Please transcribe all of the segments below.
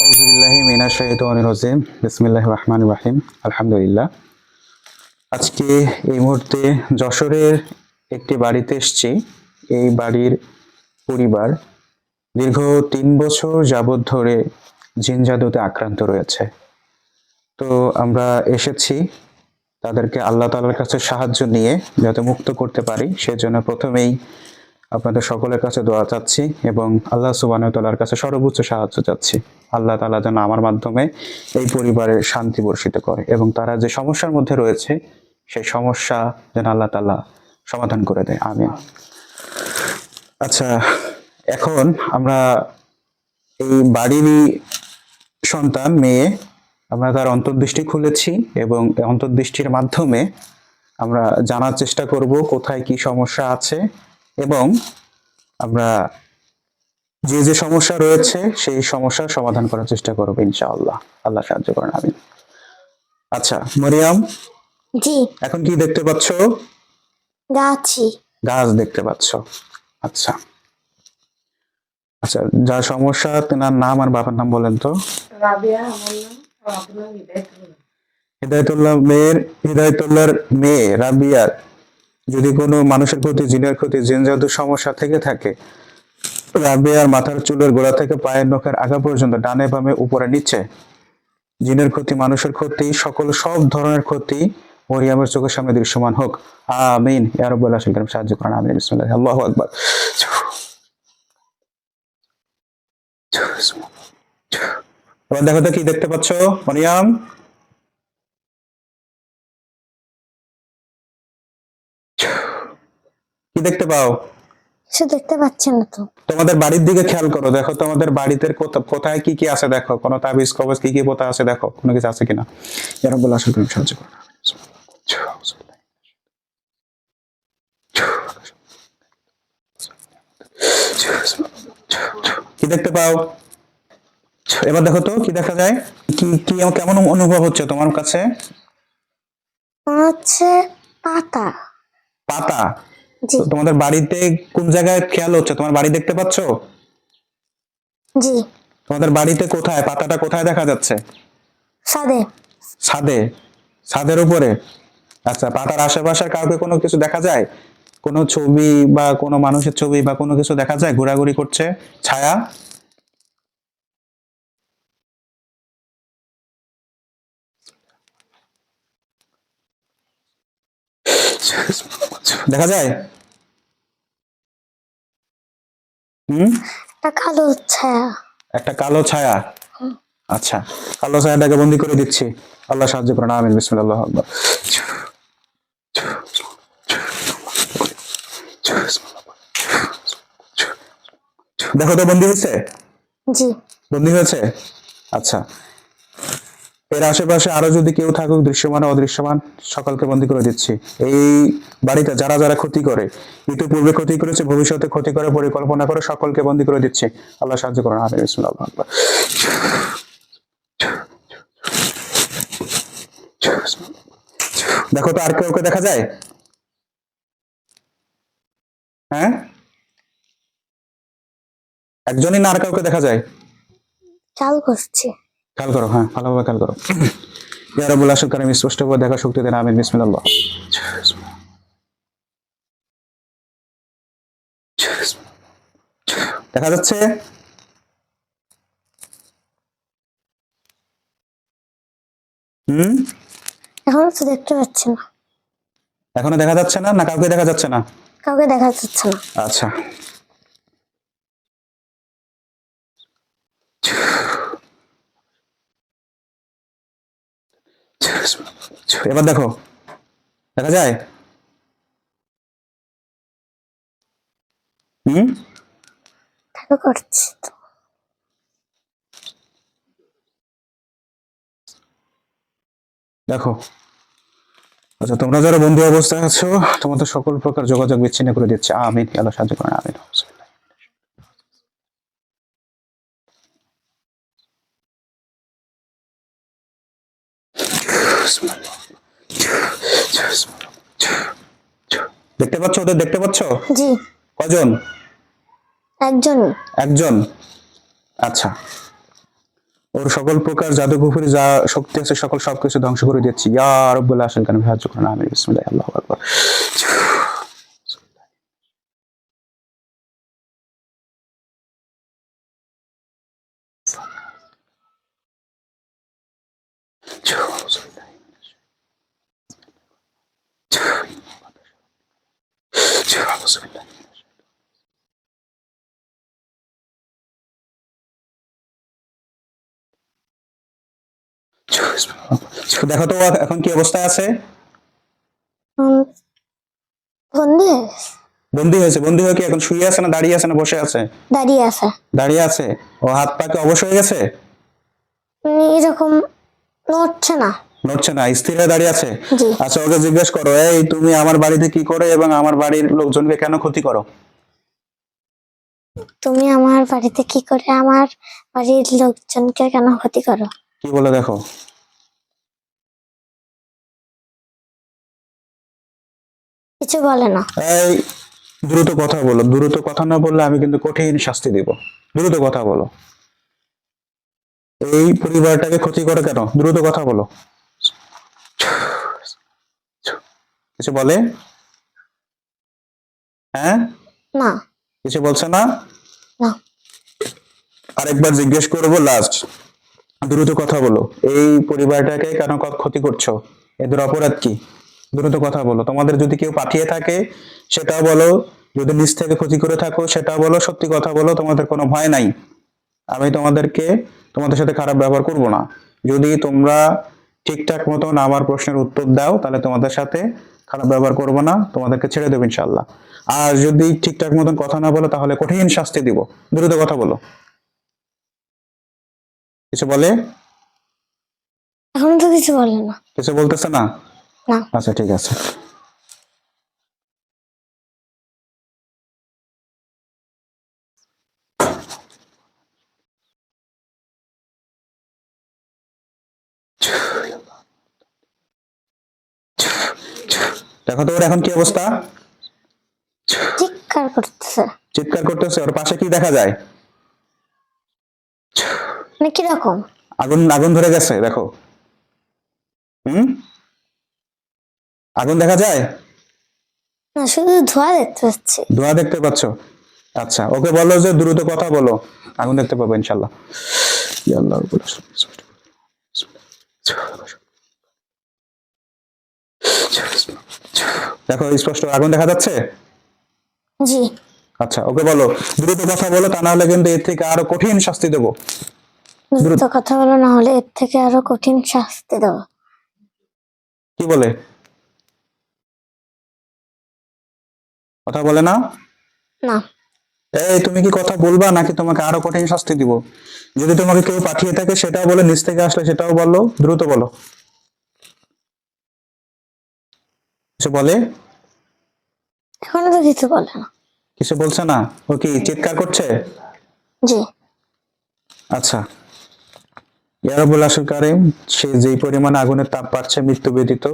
আউযুবিল্লাহি মিনাশ শাইতানির রাজিম বিসমিল্লাহির রহমানির রহিম আলহামদুলিল্লাহ। আজকে এই মুহূর্তে যশোরের একটি বাড়িতে এসেছি। এই বাড়ির পরিবার দীর্ঘ ৩ বছর যাবৎ ধরে জিন জাদুতে আক্রান্ত রয়েছে। তো আমরা এসেছি তাদেরকে আল্লাহ তাআলার কাছে সাহায্য নিয়ে যাতে মুক্ত করতে পারি, সেজন্য প্রথমেই আপনাদের সকলের কাছে দোয়া চাচ্ছি এবং আল্লাহ সুবহানাহু ওয়া তাআলার কাছে সর্বোচ্চ সাহায্য চাচ্ছি। আল্লাহ তাআলা যেন আমার মাধ্যমে এই পরিবারের শান্তি বর্ষিত করে এবং তারা যে সমস্যার মধ্যে রয়েছে সেই সমস্যা যেন আল্লাহ তাআলা সমাধান করে দেয়, আমিন। আচ্ছা, এখন আমরা এই বাড়িরই সন্তান মেয়ে, আমরা তার অন্তর্দৃষ্টি খুলেছি এবং এই অন্তর্দৃষ্টির মাধ্যমে আমরা জানার চেষ্টা করব কোথায় কি সমস্যা আছে এবং আমরা যে যে সমস্যা রয়েছে সেই সমস্যার সমাধান করার চেষ্টা করবো ইনশাআল্লাহ। আল্লাহ সাহায্য করেন, আমিন। আচ্ছা মরিয়ম, জি, এখন কি দেখতে পাচ্ছ? গাছি। গাছ দেখতে পাচ্ছ। আচ্ছা আচ্ছা, যার সমস্যা তেনার নাম আর বাবার নাম বলেন তো। রাবিয়া আমার নাম, আর আপনার নাম হিদায়তুল্লাহ। হিদায়তুল্লাহর মেয়ে রাবিয়ার যদি কোনো মানুষের প্রতি জিনের ক্ষতি জিন জাদুর সমস্যা থেকে থাকে, রাবিয়ার মাথার চুলের গোড়া থেকে পায়ের নখের আগা পর্যন্ত ডানে বামে উপরে নিচে জিনের ক্ষতি মানুষের ক্ষতি সব ধরনের ক্ষতি মরিয়মের চোখের সামনে দৃশ্যমান হোক, আমিন ইয়া রাব্বাল আলামিন। সাহায্য করেন, আমিন। বিসমিল্লাহ, আল্লাহু আকবার। এবার দেখো তো কি দেখতে পাচ্ছ মরিয়ম? কি দেখতে পাও? কিছু দেখতে পাচ্ছেন না তো। তোমাদের বাড়ির দিকে খেয়াল করো, দেখো তোমাদের বাড়িতে কোথায় কি কি আছে, দেখো কোনো তাবিজ কবজ কি কি পোতা আছে, দেখো কোনো কিছু আছে কিনা। ইয়া রাব্বাল আলামিন, সাহায্য করুন। কি দেখতে পাও? এবার দেখো তো কি দেখা যায়, কি কি কেমন অনুভব হচ্ছে তোমার কাছে? হচ্ছে পাতা। পাতা? জি, তো তোমাদের বাড়িতে কোন জায়গায় খেয়াল হচ্ছে? তোমার বাড়ি দেখতে পাচ্ছো? জি, তোমাদের বাড়িতে কোথায় পাতাটা কোথায় দেখা যাচ্ছে? সাদে। ছাদে? ছাদের উপরে? আচ্ছা, পাতার আশেপাশে কাউকে কোনো কিছু দেখা যায়? কোনো ছবি বা কোনো মানুষের ছবি বা কোনো কিছু দেখা যায় ঘোরাঘুরি করছে, ছায়া? দেখা যায়? হুম, একটা কালো ছায়া। একটা কালো ছায়া। আচ্ছা, কালো ছায়াটাকে বন্দি করে দিচ্ছি। আল্লাহ সাহায্য করেন, আমিন। বিসমিল্লাহ, আল্লাহু আকবার। দেখো তো বন্দি হয়েছে? জি, বন্দি হয়েছে। আচ্ছা, এর আশেপাশে আরো যদি কেউ থাকুক দৃশ্যমান অদৃশ্যমান সকলকে বন্দি করে দিচ্ছি। এই বাড়িতে যারা যারা ক্ষতি করে, ইতিপূর্বে ক্ষতি করেছে, ভবিষ্যতে ক্ষতি করে পরিকল্পনা করে, সকলকে বন্দি করে দিচ্ছি। আল্লাহ সাহায্য করেন, আমিন। বিসমিল্লাহ, আল্লাহু আকবার। দেখো তো আর কেউকে দেখা যায়? হ্যাঁ, একজনই না আর কাউকে দেখা যায়? খেয়াল করছি। খেয়াল করো, হ্যাঁ ভালোভাবে খেয়াল করো। ইয়া রাব্বুল আশিক কারিম স্পষ্টভাবে দেখা শক্তি দেন, আমিন। বিসমিল্লাহ। দেখা যাচ্ছে? হুম, এখন তো দেখতে পাচ্ছি না। এখনো দেখা যাচ্ছে না? না কাউকে দেখা যাচ্ছে না? কাউকে দেখা যাচ্ছে না। আচ্ছা, এবার দেখো, দেখা যায়? হুম, খেয়াল করছি তো। দেখো। আচ্ছা, তোমরা যারা বন্ধু অবস্থায় আছো তোমাদের সকল প্রকার যোগাযোগ বিচ্ছিন্ন করে দিচ্ছে, আমিন। আল্লাহ সাহায্য করেন, আমিন। দেখতে পাচ্ছ ওদের? দেখতে পাচ্ছ? জি, কজন? একজন। একজন। আচ্ছা, ওর সকল প্রকার জাদুঘুরি যা শক্তি আছে সকল সবকিছু ধ্বংস করে দিচ্ছি ইয়া রাব্বুল আলামিন কারণে সাহায্য করুন আমিন বিসমিল্লাহ আল্লাহু আকবার দেখো তো ও এখন কি অবস্থায় আছে উম, বন্ধু বন্দি হয়ে কি এখন শুয়ে আছে না দাঁড়িয়ে আছে না বসে আছে দাঁড়িয়ে আছে। দাঁড়িয়ে আছে ও হাত পা কি অবশ হয়ে গেছে এরকম নড়ছে না। নড়ছে না স্থির হয়ে দাঁড়িয়ে আছে জি। আচ্ছা ওকে জিজ্ঞেস করো এই তুমি আমার বাড়িতে কি করো এবং আমার বাড়ির লোকজনকে কেন ক্ষতি করো তুমি আমার বাড়িতে কি করে আমার বাড়ির লোকজনকে কেন ক্ষতি করো? কি বলে দেখো কিছু বলে না। এই দ্রুত কথা বলো দ্রুত কথা না বললে আমি কিন্তু কঠিন শাস্তি দিব দ্রুত কথা বলো এই পরিবারটাকে ক্ষতি করে কেন দ্রুত কথা বলো কিছু বলে হ্যাঁ না। কিছু বলছে না না। আরেকবার জিজ্ঞেস করবো লাস্ট দ্রুত কথা বলো এই পরিবারটাকে কেন ক্ষতি করছো এদের অপরাধ কি দ্রুত কথা বলো তোমাদের যদি কেউ পাঠিয়ে থাকে সেটাও বলো যদি নিজ থেকে ক্ষতি করে থাকো সেটাও বলো সত্যি কথা বলো তোমাদের কোনো ভয় নাই আমি তোমাদের সাথে খারাপ ব্যবহার করব না যদি তোমরা ঠিকঠাক মতন আমার প্রশ্নের উত্তর দাও তাহলে তোমাদের সাথে খারাপ ব্যবহার করব না তোমাদেরকে ছেড়ে দেবো ইনশাআল্লাহ আর যদি ঠিকঠাক মতন কথা না বলো তাহলে কঠিন শাস্তি দিব দ্রুত কথা বলো কিছু বলে এখন তো কিছু বলে না। কিছু বলতেছে না না। আচ্ছা ঠিক আছে দেখো তো ওর এখন কি অবস্থা চিৎকার করতেছে। চিৎকার করতেছে ওর পাশে কি দেখা যায় মানে কিরকম? আগুন আগুন ধরে গেছে দেখো আগুন দেখা যায় না, শুধু ধোঁয়া দেখতে পাচ্ছি। ধোঁয়া দেখতে পাচ্ছ আচ্ছা ওকে বলো যে দ্রুত কথা বলো আগুন দেখতে পাবো ইনশাল্লাহ ইয়া আল্লাহ রাব্বুল আলামিন। দেখো স্পষ্ট আগুন দেখা যাচ্ছে জি। আচ্ছা ওকে বলো দ্রুত কথা বলো তা না হলে কিন্তু এর থেকে আরো কঠিন শাস্তি দেবো দ্রুত কথা বলো, না হলে এর থেকে আরো কঠিন শাস্তি দেবো। কি বলে কথা বলে না না। এই তুমি কি কথা বলবা নাকি তোমাকে আরো কঠিন শাস্তি দিব যদি তোমাকে কেউ পাঠিয়ে থাকে সেটাও বলো নিচ থেকে আসলে সেটাও বলো দ্রুত বলো কিছু বলে এখনো তো কিছু বলে না। কিছু বলছে না ও কি চিৎকার করছে জি। আচ্ছা ইয়া রাব্বুল কারীম সে যেই পরিমাণে আগুনের তাপ পাচ্ছে মৃত্যু ব্যতীত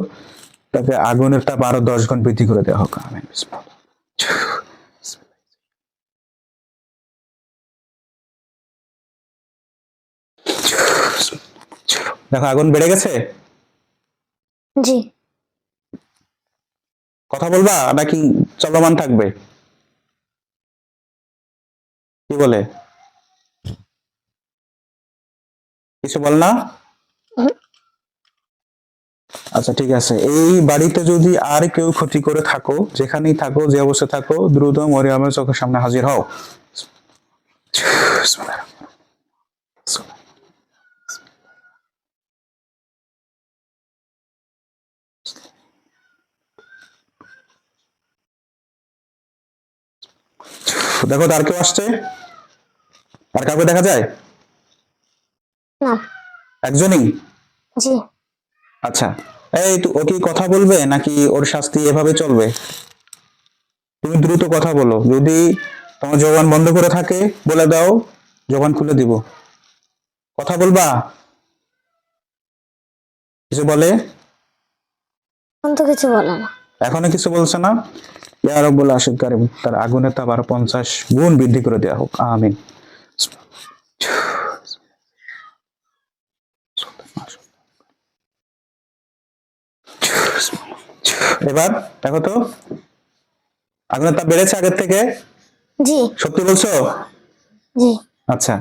তাকে আগুনের তাপ আরো 10 গুণ বৃদ্ধি করে দেওয়া হোক আমিন দেখো আগুন বেড়ে গেছে জি। কথা বলবা নাকি চলমান থাকবে কি বলে কিছু বল না আচ্ছা ঠিক আছে এই বাড়িতে যদি আর কেউ ক্ষতি করে থাকো যেখানেই থাকো যে অবস্থায় থাকো দ্রুত মরিয়মের চোখের সামনে হাজির হও দেখো আর কেউ আসছে আর কাউকে দেখা যায় না। একজনই জি। আচ্ছা এই ও কি কথা বলবে নাকি ওর শাস্তি এভাবে চলবে তুমি দ্রুত কথা বলো যদি তোমার জবান বন্ধ করে থাকে বলে দাও জবান খুলে দিব কথা বলবা কিছু বলে এখন তো কিছু বলে না। এখনো কিছু বলছে না ইয়া রাব্বুল আশিকারে তার আগুনের তাপ আরো 50 গুণ বৃদ্ধি করে দেওয়া হোক আমিন এবার দেখো তো আগুনের তাপ বেড়েছে আগের থেকে? জি সত্যি বলছো? জি। আচ্ছা,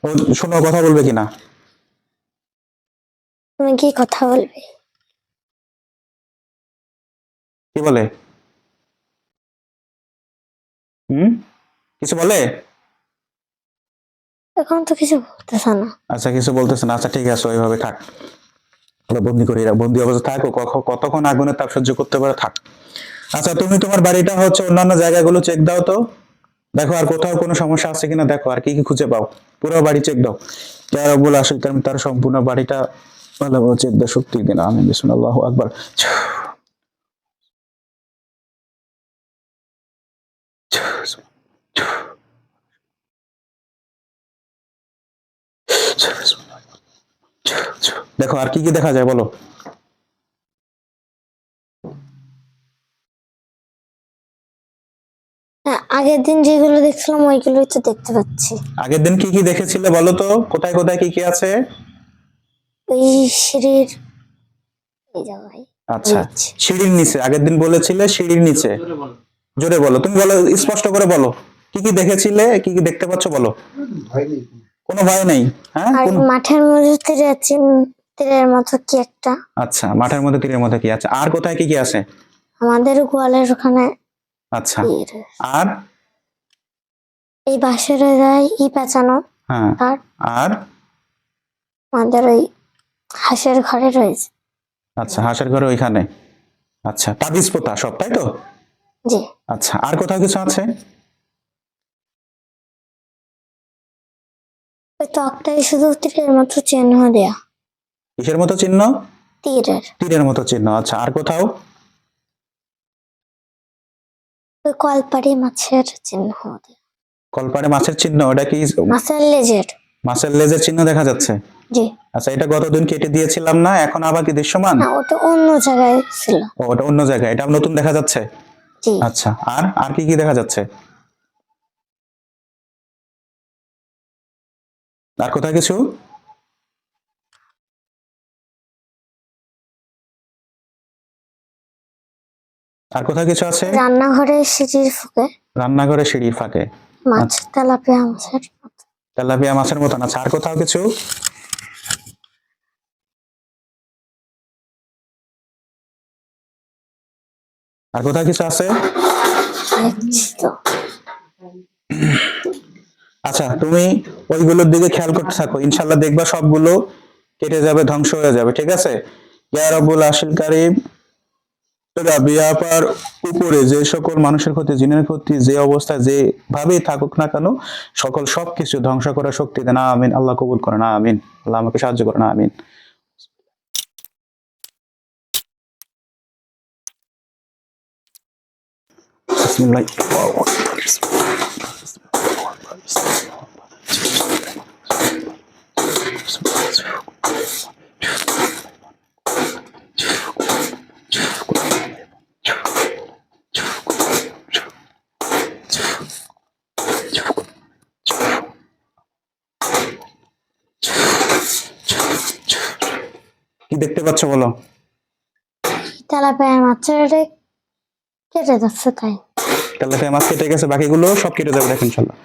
ও শোনো, কথা বলবে কিনা? তুমি কি কথা বলবে? কি বলে? হুম, কিছু বলে? এখন তো কিছু বলতেছ না। আচ্ছা, কিছু বলতেছে না। আচ্ছা ঠিক আছে, ওইভাবে থাক। ওরা বন্দি করে বন্দি অবস্থা থাকো, কতক্ষণ আগুনের তাপ সহ্য করতে পারে থাক। আচ্ছা, তুমি তোমার বাড়িটা হচ্ছে অন্যান্য জায়গাগুলো চেক দাও তো, দেখো আর কোথাও কোনো সমস্যা আছে কিনা, দেখো আর কি কি খুঁজে পাও। পুরো বাড়ি চেক দাও। ইয়া রাব্বুল আসল কারণ তার সম্পূর্ণ বাড়িটা ভালোভাবে চেক দাও, শক্তি দিন। আমিন, বিসমিল্লাহ, আল্লাহু আকবার। দেখো আর কি কি দেখা যায় বলো। হ্যাঁ, আগের দিন যেগুলো দেখছিলাম ওইগুলোই তো দেখতে পাচ্ছি। আগের দিন কি কি দেখেছিলে বলো তো, কোথায় কোথায় কি কি আছে? ওই সিঁড়ির এই জায়গায় আচ্ছা, নিচে। সিঁড়ির নিচে আগের দিন বলেছিলে, সিঁড়ির নিচে। জোরে বলো, তুমি বলো, স্পষ্ট করে বলো, কি কি দেখেছিলে, কি কি দেখতে পাচ্ছ বলো। কোনো ভয় নেই? হ্যাঁ, আর কোন? মাঠের মধ্যে তীরের মতো কি একটা। আচ্ছা, মাঠের মধ্যে, তীরের মধ্যে কি আছে? আর কোথায় কি কি আছে? আমাদের গোয়ালের ওখানে আচ্ছা, তীর। আর? এই বাঁশের জায়গায় পেঁচানো। হ্যাঁ, আর আর? আমাদের ওই হাঁসের ঘরে রয়েছে। আচ্ছা, হাঁসের ঘরে ওইখানে। আচ্ছা, তাবিজ পোতা সব, তাই তো? জি। আচ্ছা, আর কোথাও কিছু আছে? ওই ত্বকটাই শুধু তীরের মতো চিহ্ন দেয়া। কিসের মতো চিহ্ন? তীরের। তীরের মতো চিহ্ন। আচ্ছা, আর কোথাও? ওই কলপাড়ি মাছের চিহ্ন দেয়া। কলপাড়ে মাছের চিহ্ন, ওটা কি? মাছের লেজের। মাছের লেজের চিহ্ন দেখা যাচ্ছে? জি। আচ্ছা, এটা গতদিন কেটে দিয়েছিলাম না, এখন আবার কি দৃশ্যমান? না, ওটা অন্য জায়গায় ছিল। ও, ওটা অন্য জায়গায়, এটা নতুন দেখা যাচ্ছে। জি। আচ্ছা, আর আর কি কি দেখা যাচ্ছে? আর কোথায় কিছু? আর কোথায় কিছু আছে? রান্নাঘরে সিঁড়ির ফুকে রান্নাঘরে সিঁড়ির ফাঁকে। মাছ, আচ্ছা, তেলাপিয়া মাছের মতো। তেলাপিয়া মাছের মতন। আচ্ছা, আর কোথাও কিছু? আর কোথাও কিছু আছে? দেখছি তো। আচ্ছা, তুমি ওইগুলোর দিকে খেয়াল করতে থাকো, ইনশাল্লাহ দেখবা সবগুলো কেটে যাবে, ধ্বংস হয়ে যাবে, ঠিক আছে? ইয়া রাব্বুল আশিল কারীম, রাবিয়া আপার উপরে যে সকল মানুষের ক্ষতি, জিনের ক্ষতি, যে অবস্থায় যে ভাবেই থাকুক না কেন, সবকিছু ধ্বংস করার শক্তি দেন। আমিন, আল্লাহ কবুল করেন। আমিন, আল্লাহ আমাকে সাহায্য করেন। আমিন। বিসমিল্লাহ। কি দেখতে পাচ্ছ বলো? তেলাপিয়া মাছের কেটে যাচ্ছে তাই। তেলাপিয়া মাছ কেটে গেছে, বাকিগুলো সব কেটে যাবে, দেখেন ইনশাল্লাহ।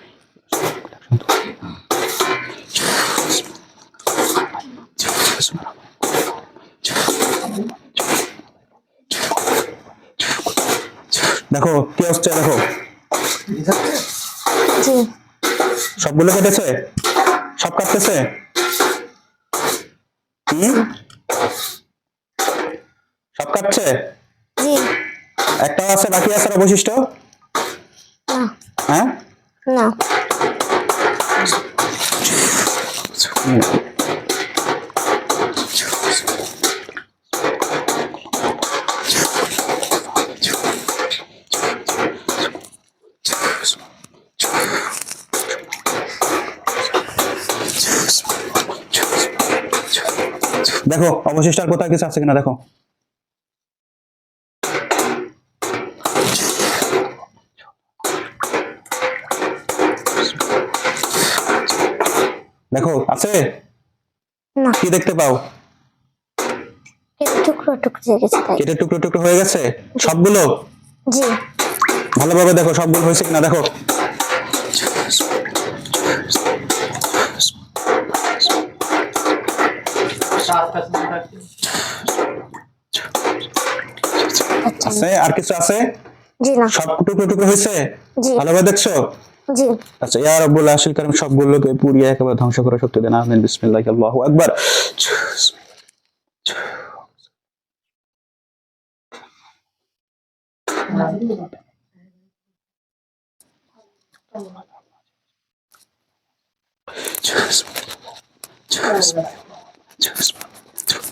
দেখো কি হচ্ছে, দেখো জি। সবগুলো কেটেছে, সব কাটতেছে। সব কাটছে? জি। একটাও আছে, বাকি আছে অবশিষ্ট? না। হ্যাঁ, না। দেখো অবশিষ্ট আর কোথাও কিছু আছে কিনা দেখো। দেখো আছে? না। কি দেখতে পাও? কেটে টুকরো টুকরো হয়ে গেছে তাই। কেটে টুকরো টুকরো হয়ে গেছে সবগুলো? জি। ভালোভাবে দেখো সবগুলো হয়েছে কিনা দেখো। আচ্ছা। আছে আর কিছু আছে? জি না। সব টুকরো টুকরো হয়েছে? জি। ভালোভাবে দেখছো? জি। আচ্ছা, ইয়া রাব্বুল আশিল কারীম সবগুলোকে পুড়িয়ে একেবারে ধ্বংস করে শক্তি দেন। আমিন। বিসমিল্লাহ, আল্লাহু আকবার।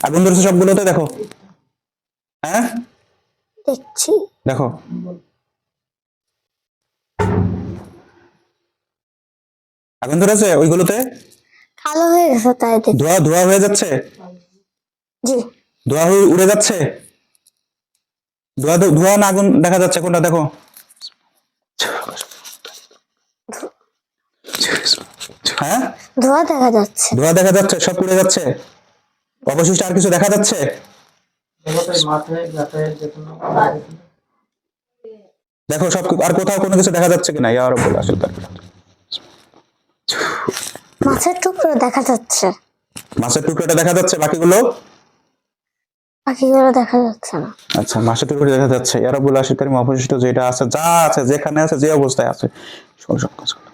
আগুন ধরেছে সবগুলোতে দেখো। হ্যাঁ দেখছি। দেখো, আগুন ধরেছে ওইগুলোতে? কালো হয়ে গেছে তাই দেখছি। ধোয়া ধোয়া হয়ে যাচ্ছে? জি। ধোয়া হয়ে উড়ে যাচ্ছে? ধোয়া ধোয়া না আগুন দেখা যাচ্ছে কোনটা দেখো। হ্যাঁ ধোঁয়া দেখা যাচ্ছে। ধোয়া দেখা যাচ্ছে, সব উড়ে যাচ্ছে। অবশিষ্ট আর কিছু দেখা যাচ্ছে? দেখো সব, আর কোথাও কোনো কিছু দেখা যাচ্ছে কিনা? ইয়া রাব্বুল আশিল কারীম। মাছের টুকরো দেখা যাচ্ছে। মাছের টুকরোটা দেখা যাচ্ছে, বাকিগুলো? বাকিগুলো দেখা যাচ্ছে না। আচ্ছা, মাছের টুকরো দেখা যাচ্ছে। ইয়া রাব্বুল আশিল কারীম অবশিষ্ট যেটা আছে, যা আছে, যেখানে আছে, যে অবস্থায় আছে, সব সব কাজ করো।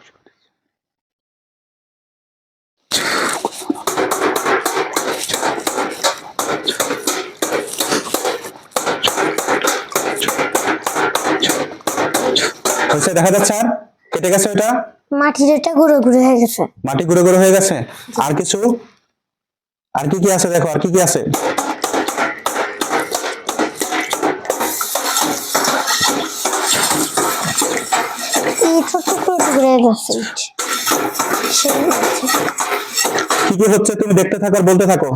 হয়েছে, দেখা যাচ্ছে? আর কেটে গেছে ওটা? মাটির এটা গুঁড়ো গুঁড়ো হয়ে গেছে। মাটি গুঁড়ো গুঁড়ো হয়ে গেছে। আর কিছু? আর কি কি আছে দেখো, আর কি কি আছে? এই ছোট টুকরো টুকরো হয়ে গেছে। সেই আছে। কি কি হচ্ছে তুমি দেখতে থাকো আর বলতে থাকো।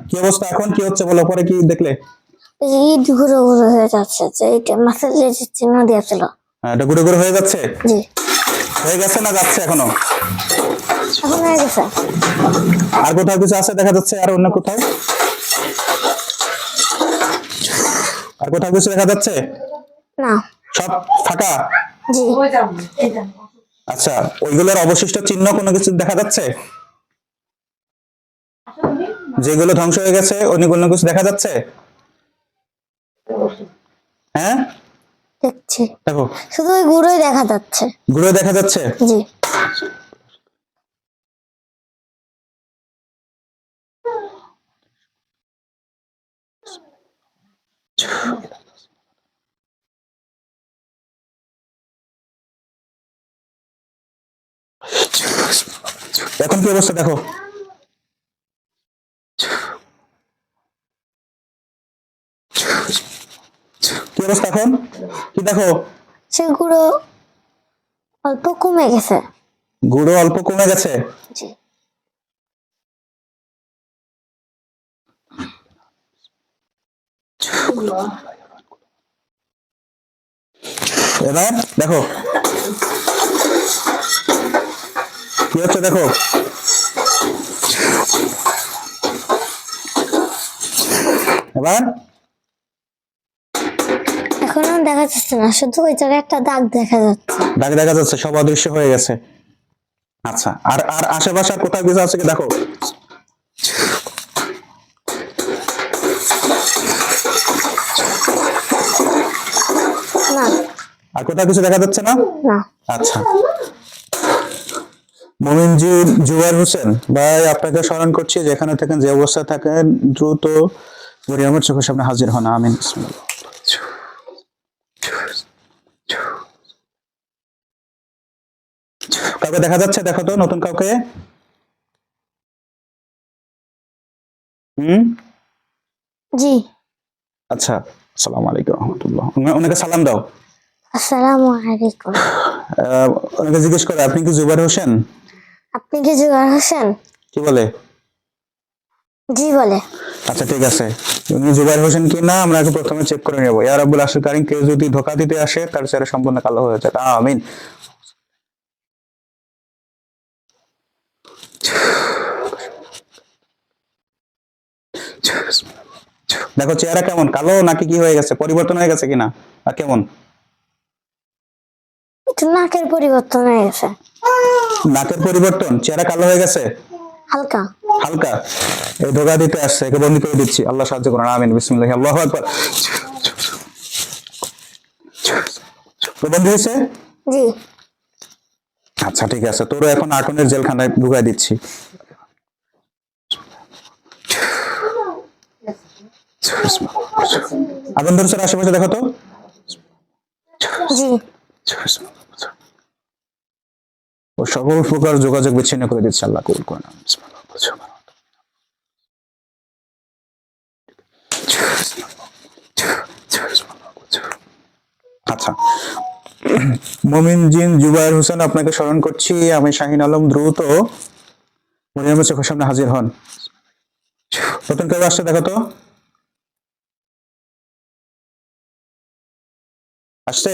কি অবস্থা এখন, কি হচ্ছে বলো, পরে কি দেখলে? ইট গুঁড়ো গুঁড়ো হয়ে যাচ্ছে, যে এটা মাছের লেজের চিহ্ন দিয়েছিল। এটা গুঁড়ো গুঁড়ো হয়ে যাচ্ছে? জি। হয়ে গেছে না যাচ্ছে এখনো? এখন হয়ে গেছে। আর কোথাও কিছু আছে দেখা যাচ্ছে? আর অন্য কোথাও? আর কোথাও কিছু দেখা যাচ্ছে? না। সব ফাঁকা? জি। আচ্ছা, ওইগুলোর অবশিষ্ট চিহ্ন কোনো কিছু দেখা যাচ্ছে? যেগুলো ধ্বংস হয়ে গেছে অন্যগুলো কিছু দেখা যাচ্ছে? হ্যাঁ দেখছি। দেখো, শুধু ওই গুঁড়োই দেখা যাচ্ছে। গুঁড়ো দেখা যাচ্ছে। জি। এখন কি অবস্থা দেখো। কি অবস্থা এখন, কি দেখো? সে গুঁড়ো অল্প কমে গেছে। গুঁড়ো অল্প কমে গেছে। জি। এবার দেখো কি হচ্ছে দেখো। এবার এখনো দেখা যাচ্ছে না, শুধু ওই জায়গায় একটা দাগ দেখা যাচ্ছে। দাগ দেখা যাচ্ছে, সব অদৃশ্য হয়ে গেছে। আচ্ছা, আর আর আশেপাশে আর কোথাও কিছু আছে কি দেখো। না। আর কোথাও কিছু দেখা যাচ্ছে না? না। আচ্ছা, মোমিনজি জুবাইর হোসেন ভাই, আপনাকে স্মরণ করছি, যেখানে থাকেন, যে অবস্থায় থাকেন, দ্রুত মরিয়মের চোখের সামনে হাজির হন। আমিন। বিসমিল্লাহ। কাউকে দেখা যাচ্ছে? দেখো তো নতুন কাউকে। হুম, জি। আচ্ছা, আসসালামু আলাইকুম রহমতুল্লাহ। ওনাকে সালাম দাও। আসসালামু আলাইকুম। ওনাকে জিজ্ঞেস করে, আপনি কি জুবাইর হোসেন? আপনি কি জুবাইর হোসেন? কি বলে? জি বলে। আচ্ছা, ঠিক আছে, উনি জুবাইর হোসেন কি না আমরা আগে প্রথমে চেক করে নেবো। ইয়া রাব্বুল আশিল কারীম, কেউ যদি ধোকা দিতে আসে তার চেহারা সম্পূর্ণ কালো হয়ে যায়। আমিন। দেখো চেহারা কেমন, কালো নাকি কি হয়ে গেছে, পরিবর্তন হয়ে গেছে কিনা, আর কেমন? একটু নাকের পরিবর্তন হয়ে গেছে, নাকের পরিবর্তন, চেহারা কালো হয়ে গেছে হালকা। হালকা। এই ধোকা দিতে আসছে, একে বন্দি করে দিচ্ছি, আল্লাহ সাহায্য করুন, আমিন, বিসমিল্লাহ, আল্লাহু আকবার। বন্দি হয়েছে? জি আচ্ছা ঠিক আছে, তোর এখন আটনের জেলখানায় ঢুকাই দিচ্ছি। আগুন ধরছে আশেপাশে, দেখো তো। জি ও সকল প্রকার যোগাযোগ বিচ্ছিন্ন করে দিচ্ছে, আল্লাহ কবুল করে নাও। আচ্ছা, মমিন জিন জুবায়ের হোসেন আপনাকে স্মরণ করছি, আমি শাহিন আলম, দ্রুত মরিয়মের চোখের সামনে হাজির হন। নতুন কেউ আসছে দেখো তো, আসছে?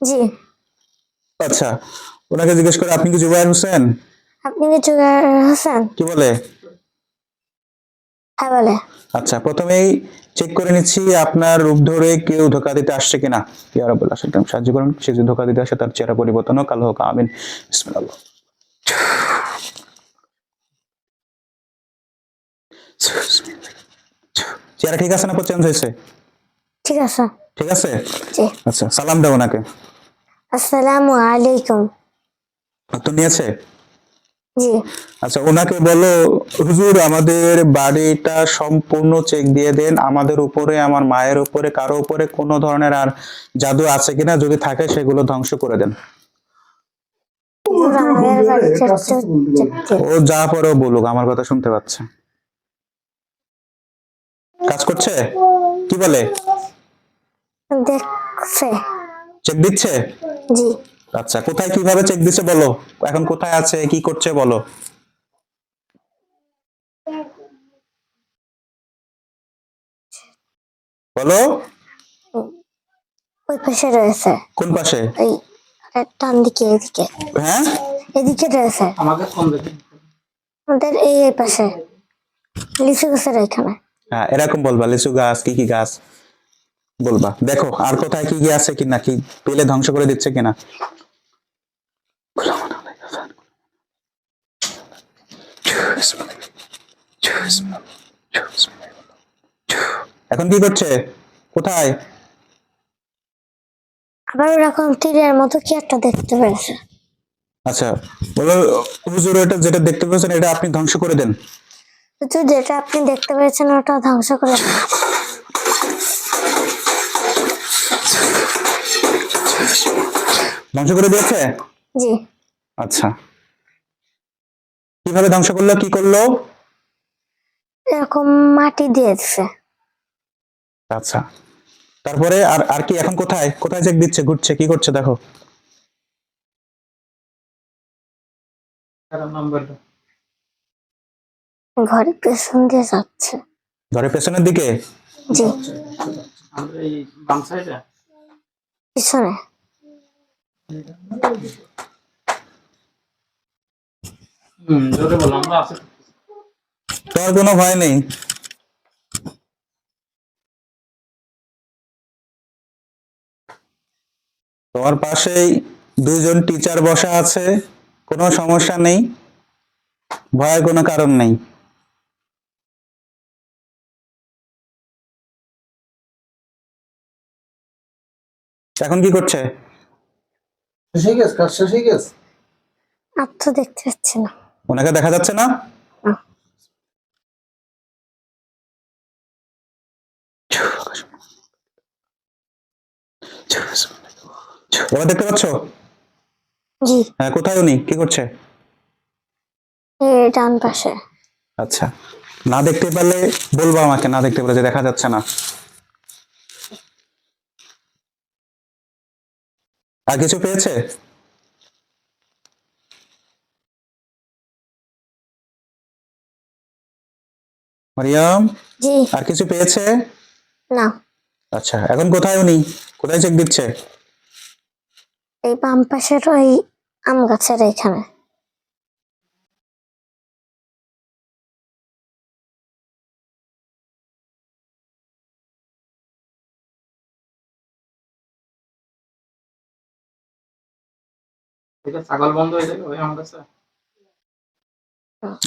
জি। আচ্ছা, ওনাকে জিজ্ঞেস করে আপনি কি জুবায়ের হোসেন? আপনি কি জুবায়ের হোসেন? কি বলে? হ্যাঁ বলে। আচ্ছা, প্রথমেই চেক করে নিচ্ছি আপনার রূপ ধরে কেউ ধোকা দিতে আসছে কিনা। ইয়া রাব্বুল আলামিন সাহায্য করুন, সে যদি ধোকা দিতে আসে তার চেহারা পরিবর্তন হোক, কালো হোক, আমিন, বিসমিল্লাহ। চেহারা ঠিক আছে না চেঞ্জ হয়েছে? ঠিক আছে। ঠিক আছে। জি। আচ্ছা, সালাম দাও ওনাকে। আসসালামু আলাইকুম। তো নিয়েছে? জি। আচ্ছা, ওনাকে বলো হুজুর আমাদের বাড়িটা সম্পূর্ণ চেক দিয়ে দেন, আমাদের উপরে, আমার মায়ের উপরে, কারো উপরে কোনো ধরনের আর জাদু আছে কিনা, যদি থাকে সেগুলো ধ্বংস করে দেন। হুজুর, আমাদের বাড়িতে চেক ও যা পরে বলুক, আমার কথা শুনতে পাচ্ছে। কাজ করছে? কি বলে? দেখছে। চেক দিচ্ছে? জি। আচ্ছা, কোথায় কিভাবে চেক দিচ্ছে বলো, এখন কোথায় আছে, কি করছে বলো। বলো। ওই পাশে রয়েছে। কোন পাশে? ওই ডান দিকে, এদিকে। হ্যাঁ, এদিকে রয়েছে। আমাদের কোন দিকে? আমাদের এই পাশে লিচু গাছের এখানে। হ্যাঁ, এরকম বলবা, লিচু গাছ, কি কি গাছ বলবা। দেখো আর কোথায় কি কি আছে কিনা, কি পেলে ধ্বংস করে দিচ্ছে কিনা। এখন কি করছে, কোথায়? আবার ওরকম তীরের মতো কি একটা দেখতে পেয়েছে। আচ্ছা, বলো হুজুর এটা যেটা দেখতে পাচ্ছেন এটা আপনি ধ্বংস করে দেন। হুজুর, যেটা আপনি দেখতে পেয়েছেন ওটা ধ্বংস করে দিন। ধ্বংস করে দিয়েছে? জি। আচ্ছা, কিভাবে ধ্বংস করলো, কি করলো? এরকম মাটি দিয়ে দিছে। আচ্ছা, তারপরে আর আর কি, এখন কোথায় কোথায় চেক দিচ্ছে, ঘুরছে, কি করছে দেখো। নাম্বারটা ঘরের পেছন দিয়ে যাচ্ছে। ঘরের পেছনের দিকে? জি। আমাদের এই বাম সাইডে। পিছনে। জোরে বলো, আমরা আছি। তোমার কোনো ভয় নেই। তোমার পাশেই দুইজন টিচার বসা আছে, কোনো সমস্যা নেই, ভয়ের কোনো কারণ নেই। এখন কি করছে? শেষ হয়ে গেছে, কাজ শেষ হয়ে গেছে। আর তো দেখতে পাচ্ছি না। ওনাকে দেখা যাচ্ছে না? না। এবার দেখতে পাচ্ছ? জি। হ্যাঁ, কোথায় উনি, কি করছে? এই ডান পাশে। আচ্ছা, না দেখতে পেলে বলবো আমাকে, না দেখতে পেলে যে দেখা যাচ্ছে না। আর কিছু পেয়েছে? মারিয়াম, জি। আর কিছু পেয়েছে? না। আচ্ছা, এখন কোথায় উনি, কোথায় চেক দিচ্ছে? এই বাম পাশের ওই আম গাছের এখানে। এটা ছাগল বন্ধ হয়ে যাবে ওই আমার কাছে।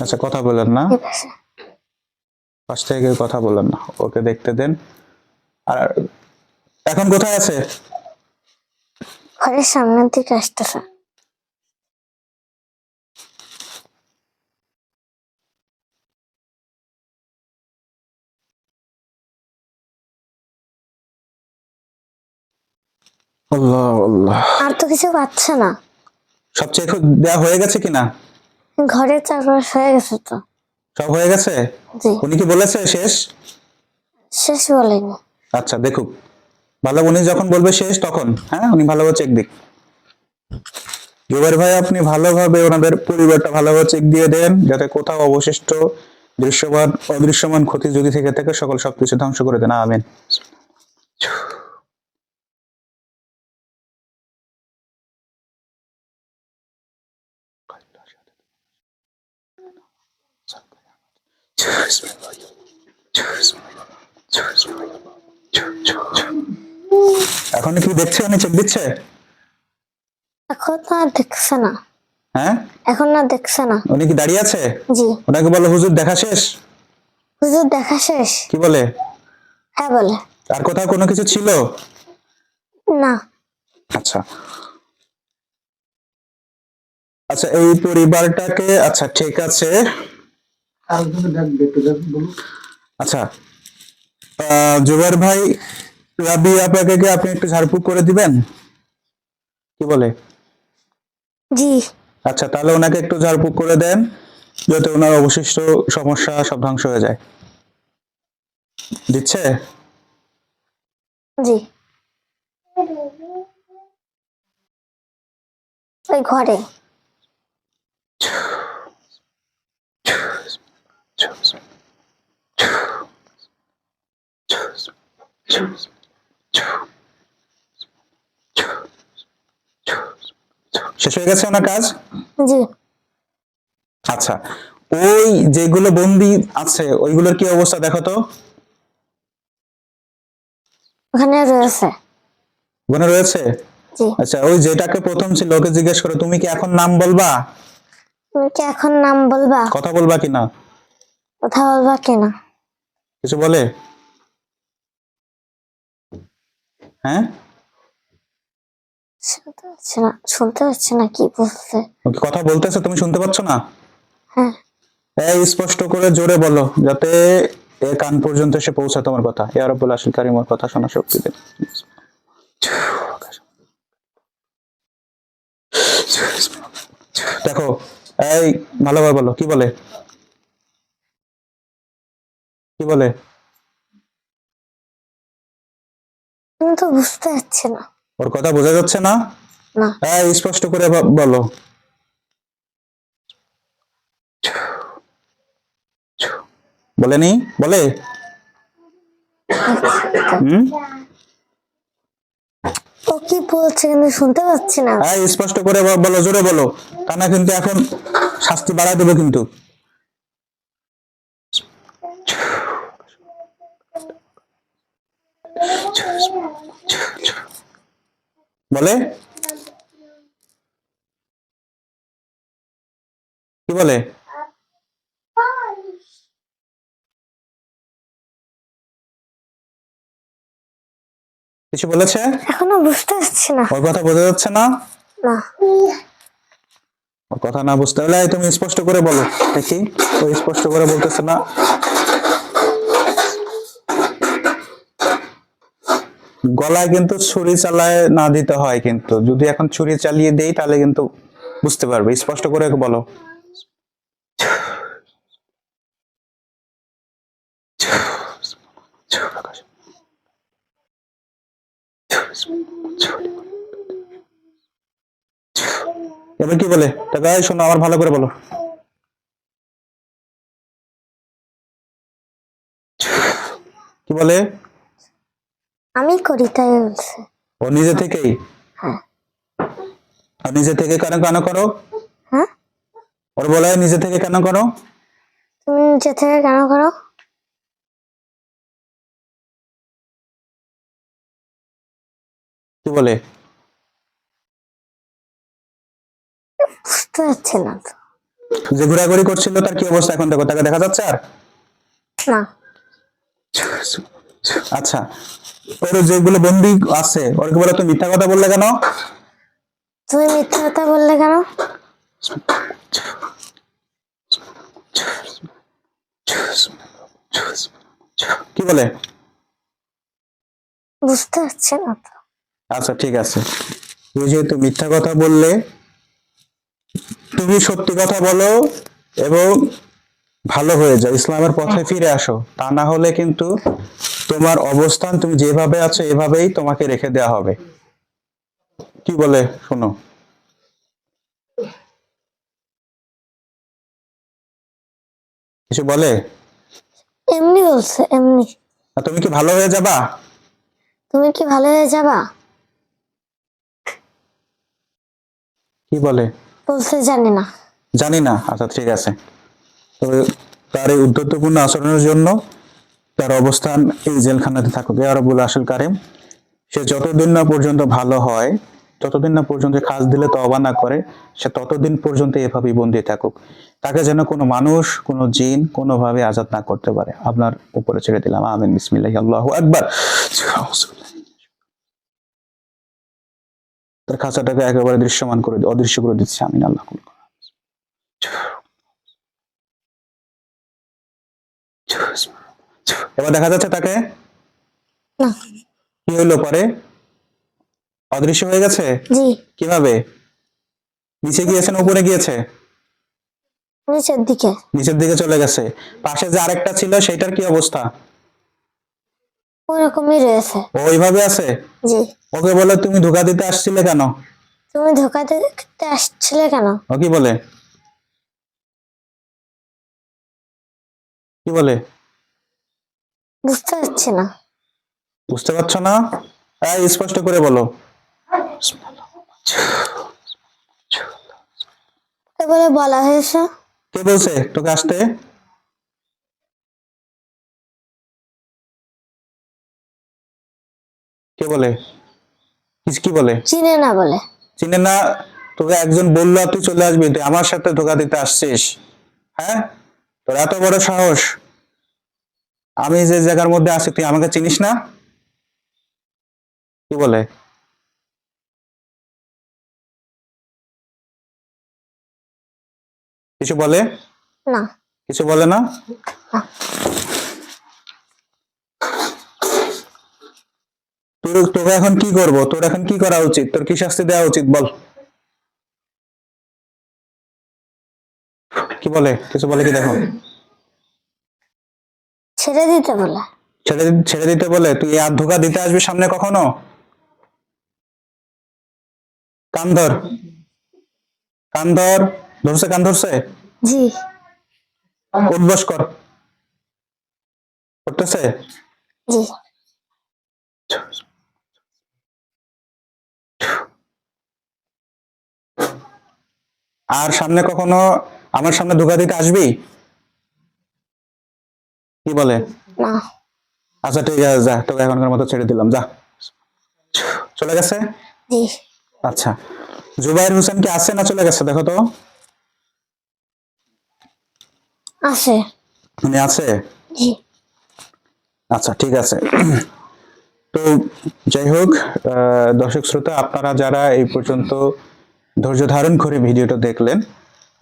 আচ্ছা, কথা বলেন না, ঠিক আছে। পাশ থেকে কেউ কথা বলেন না, ওকে দেখতে দেন। আর এখন কোথায় আছে? ঘরের সামনের দিকে আসতেছে। আল্লাহ আল্লাহ। আর তো কিছু পাচ্ছে না। সব চেক দেওয়া হয়ে গেছে কিনা? ঘরের চারপাশ হয়ে গেছে তো। সব হয়ে গেছে? জি, উনি কি বলেছে শেষ? শেষ বলেনি। আচ্ছা দেখুক, ভালো, উনি যখন বলবে শেষ তখন, হ্যাঁ, উনি ভালোভাবে চেক দিক। জুবাইর ভাই, আপনি ভালোভাবে ওনাদের পরিবারটা ভালোভাবে চেক দিয়ে দেন, যাতে কোথাও অবশিষ্ট দৃশ্যমান অদৃশ্যমান ক্ষতি যদি থেকে থাকে সকল সবকিছু ধ্বংস করে দেন, আমিন। এখন কি দেখছে, উনি চেক দিচ্ছে? এখন আর দেখছে না। হ্যাঁ, এখন আর দেখছে না। উনি কি দাঁড়িয়ে আছে? জি। ওনাকে বলো হুজুর দেখা শেষ। হুজুর দেখা শেষ। কি বলে? হ্যাঁ বলে। আর কোথাও কোনো কিছু ছিল? না। আচ্ছা আচ্ছা, এই পরিবারটাকে, আচ্ছা ঠিক আছে। আর তুমি ডাকবে একটু ডাক বলুন। আচ্ছা, জুবাইর ভাই, রাবি আপাকে কি আপনি একটু ঝাড়ফুঁক করে দিবেন? কি বলে? জি। আচ্ছা, তাহলে ওনাকে একটু ঝাড়ফুঁক করে দেন, যাতে ওনার অবশিষ্ট সমস্যা সব ধ্বংস হয়ে যায়। দিচ্ছে? জি। ওই ঘরে। শেষ হয়ে গেছে ওনার কাজ? জি। আচ্ছা, ওই যেগুলো বন্দি আছে ওইগুলোর কি অবস্থা দেখো তো। ওখানে রয়েছে। ওখানে রয়েছে? জি। আচ্ছা, ওই যেটাকে প্রথম ছিল ওকে জিজ্ঞেস করো, তুমি কি এখন নাম বলবা? তুমি কি এখন নাম বলবা? কথা বলবা কিনা? কথা বলবা কিনা? কিছু বলে? হ্যাঁ, শুনতে পাচ্ছি না, শুনতে পাচ্ছি না কি বলছে। ওকে কথা বলতেছে, তুমি শুনতে পাচ্ছ না? হ্যাঁ। এই স্পষ্ট করে জোরে বলো, যাতে এ কান পর্যন্ত এসে পৌঁছায় তোমার কথা। ইয়া রাব্বুল আশিল কারিমের কথা শোনা শক্তি দেন। দেখো, এই ভালোভাবে বলো, কি বলে? কি বলে? আমি তো বুঝতে পারছি না। ওর কথা বোঝা যাচ্ছে না? না। এই স্পষ্ট করে বলো। বলেনি? বলে? হুম, ও কি বলছে কিন্তু শুনতে পাচ্ছি না। এই স্পষ্ট করে বলো, জোরে বলো, তা না কিন্তু এখন শাস্তি বাড়ায় দেবো কিন্তু। বলে? কি বলে? কিছু বলেছে? এখনো বুঝতে পারছি না। ওর কথা বোঝা যাচ্ছে না? না। ওর কথা না বুঝতে হলে তুমি স্পষ্ট করে বলো দেখি। ও স্পষ্ট করে বলতেছে না। গলায় কিন্তু ছুরি চালায় না দিতে হয়, কিন্তু যদি এখন ছুরি চালিয়ে দেই তাহলে কিন্তু বুঝতে পারবে। স্পষ্ট করে বলো। এবার কি বলে? টাকা শোনো, আমার ভালো করে বলো। কি বলে? আমি করি তাই বলছে। ও নিজে থেকেই? হ্যাঁ। আর নিজে থেকে কেন কেন করো? হ্যাঁ, ওর বলে নিজে থেকে কেন করো? তুমি নিচে থেকে কেন করো? কি বলে? বুঝতে পারছি না তো। যে ঘোরাঘুরি করছিল তার কি অবস্থা এখন দেখো, তাকে দেখা যাচ্ছে আর? না, আচ্ছা, ওর যেগুলো বন্দি আছে ওরকে বলে তুমি মিথ্যা কথা বললে কেন? তুমি মিথ্যা কথা বললে কেন? কি বলে? বুঝতে পারছি না তো। আচ্ছা ঠিক আছে, তুমি যেহেতু মিথ্যা কথা বললে, তুমি সত্যি কথা বলো এবং ভালো হয়ে যাও, ইসলামের পথে ফিরে আসো, তা না হলে কিন্তু তোমার অবস্থান তুমি যেভাবে আছো এভাবেই তোমাকে রেখে দেওয়া হবে। কি বলে শোনো? কিছু বলে? এমনি বলছে, এমনি। আর তুমি কি ভালো হয়ে যাবা? তুমি কি ভালো হয়ে যাবা? কি বলে? বলছে জানি না। জানি না। আচ্ছা ঠিক আছে, তবে তার এই উদ্ধতপূর্ণ আচরণের জন্য তার অবস্থান এই জেলখানাতে থাকুক। ইয়া রাব্বুল আরশিল কারীম, সে যতদিন না পর্যন্ত ভালো হয়, যতদিন না পর্যন্ত খাস দিলে তওবা না করে, সে ততদিন পর্যন্ত এভাবেই বন্দী থাকুক। তাকে যেন কোনো মানুষ, কোনো জিন কোনোভাবে আজাদ না করতে পারে। আপনার উপরে ছেড়ে দিলাম। আমিন। বিসমিল্লাহি আল্লাহু আকবার। তার খাঁচাটাকে একেবারে দৃশ্যমান করে অদৃশ্য করে দিচ্ছে। আমিন। আল্লাহ কবুল করুন। এবার দেখা যাচ্ছে তাকে? না। কি হইলো পরে? অদৃশ্য হয়ে গেছে? জি। কিভাবে? নিচে গিয়েছে না উপরে গিয়েছে? নিচের দিকে। নিচের দিকে চলে গেছে। পাশে যে আরেকটা ছিল সেটার কি অবস্থা? ওরকমই রয়েছে। ও ওইভাবে আছে? জি। ওকে বলে তুমি ধোঁকা দিতে আসছিলে কেন? তুমি ধোকা দিতে আসছিলে কেন? ও কি বলে? কি বলে? বুঝতে পারছি না। বুঝতে পারছো না? এই স্পষ্ট করে বলো। কে বলে বলা হয়েছে? কে বলছে তোকে আসতে? কে বলে? কি বলে? চিনে না বলে। চিনে না? তোকে একজন বললো আর তুই চলে আসবি, তুই আমার সাথে ধোঁকা দিতে আসছিস? হ্যাঁ, তোর এত বড় সাহস! আমি যে জায়গার মধ্যে আছি তুই আমাকে চিনিস না? কি বলে? কিছু বলে? না। কিছু বলে না? না। তোকে এখন কি করবো? তোর এখন কি করা উচিত? তোর কি শাস্তি দেওয়া উচিত বল? কি বলে? কিছু বলে কি দেখো? ছেড়ে দিতে বলে। ছেড়ে দিতে বলে? তুই আর ধোঁকা দিতে আসবি সামনে কখনো? কান ধর, কান ধর। ধরছে? কান ধরছে? জি। উঠবস কর। করতেছে? জি। আর সামনে কখনো আমার সামনে ধোঁকা দিতে আসবি? কি বলে? না। আচ্ছা ঠিক আছে, যা, তোকে এখনকার মতো ছেড়ে দিলাম, যা। চলে গেছে? জি। আচ্ছা, জুবাইর হোসেন কি আছে না চলে গেছে দেখো তো? আছে। উনি আছে? জি। আচ্ছা ঠিক আছে। তো যাই হোক, দর্শক শ্রোতা, আপনারা যারা এই পর্যন্ত ধৈর্য ধারণ করে ভিডিওটা দেখলেন,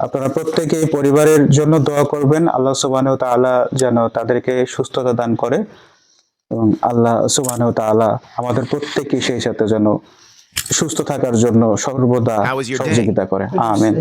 আপনারা প্রত্যেকেই পরিবারের জন্য দোয়া করবেন। আল্লাহ সুবহানাহু ওয়া তাআলা যেন তাদেরকে সুস্থতা দান করে এবং আল্লাহ সুবহানাহু ওয়া তাআলা আমাদের প্রত্যেককে সেই সাথে যেন সুস্থ থাকার জন্য সর্বদা How was your day? সহযোগিতা করে। আমিন।